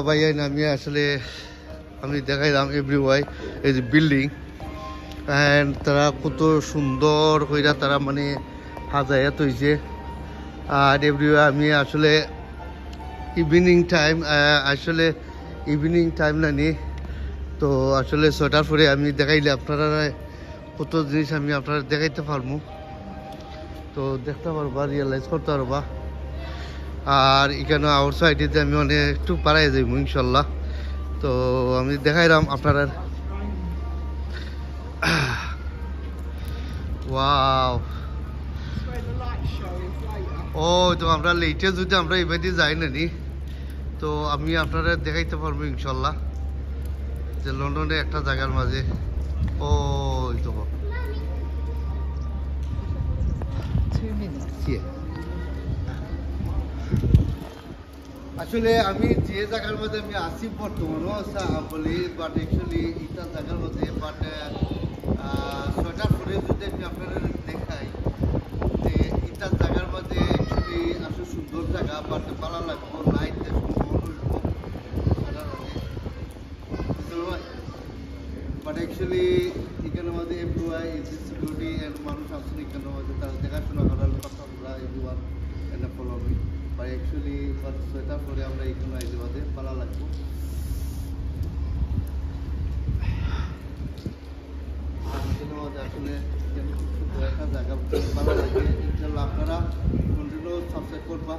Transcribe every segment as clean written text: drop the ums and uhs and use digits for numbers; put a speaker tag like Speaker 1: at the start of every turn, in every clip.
Speaker 1: ভাইয়া আমি আসলে আমি দেখাইলাম এভরিওয়াই এই যে বিল্ডিং অ্যান্ড তারা কত সুন্দর কইরা তারা মানে হাজায়াত হয়েছে। আর এভরিওয়াই আমি আসলে ইভিনিং টাইম নানি তো আসলে 6টার পরে আমি দেখাইলে আপনারা কত জিনিস আমি আপনারা দেখাইতে পারবো, তো দেখতে পারবা, রিয়েলাইজ করতে পারবা। আর এখানে আউট সাইডে আমি অনেক একটু পাড়াই যাইব ইনশাল্লাহ, তো আমি দেখাইলাম আপনারা। ওয়াও, ও তো আমরা লেটে যদি আমরা এবারে যাই না নি তো আমি আপনারা দেখাইতে পারবো ইনশাল্লাহ যে লন্ডনে একটা জায়গার মাঝে। ও তো আসলে আমি যে জায়গার মধ্যে আমি আসি বর্তমানও বলি, বাট অ্যাকচুয়ালি এটা জায়গার মধ্যে বাট 6টার পরে যদি আমি আপনারা দেখাই যে এটা জায়গার মধ্যে অ্যাকচুয়ালি আসলে সুন্দর জায়গা, বাট ভালো লাগবো লাইট বাট অ্যাকচুয়ালি এখানের মধ্যে এমপ্লয় সিকিউরিটি অ্যান্ড মানুষ আসছেন এখানের মধ্যে তারা দেখাশোনা করার কথা আমরা everyone and follow me but actually 6টার পরে আমরা এখানে আইতে বাদে ভালো লাগবো। আর এখানের মধ্যে আসলে একটা জায়গা ভালো লাগে ইনশাল্লাহ, আপনারা কন্টিনিউ সাবস্ক্রাইব করবা,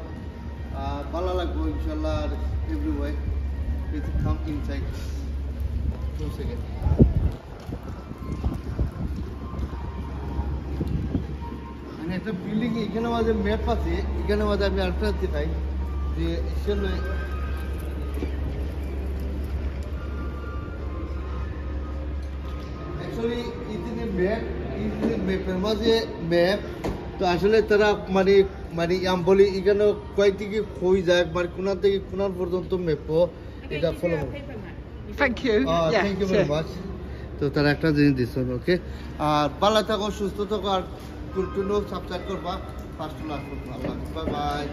Speaker 1: ভালো লাগবো ইনশাল্লাহ। আর এভরিওয়াই প্লিজ কাম ইনসাইড 2 সেকেন্ড। একটা বিল্ডিং এখানে আমাদের ম্যাপ আছে, এখানে আমাদের আমি আরেকটা দেখাই যে আসলে অ্যাকচুয়ালি এই যে ম্যাপ, এই যে ম্যাপের মাঝে ম্যাপ, তো আসলে তারা মানে মানে বলি এখানে কয় থেকে কই যায় মানে কোনা থেকে কোনার পর্যন্ত ম্যাপও এটা ফলো করে।
Speaker 2: Thank you.
Speaker 1: Thank you very much. তো তারা একটা জিনিস দিচ্ছেন, ওকে। আর ভালো থাকো, সুস্থ থাকো, আর কন্টিনিউ সাবস্ক্রাইব করবা, ফার্স্ট ক্লাস করবা। Bye bye.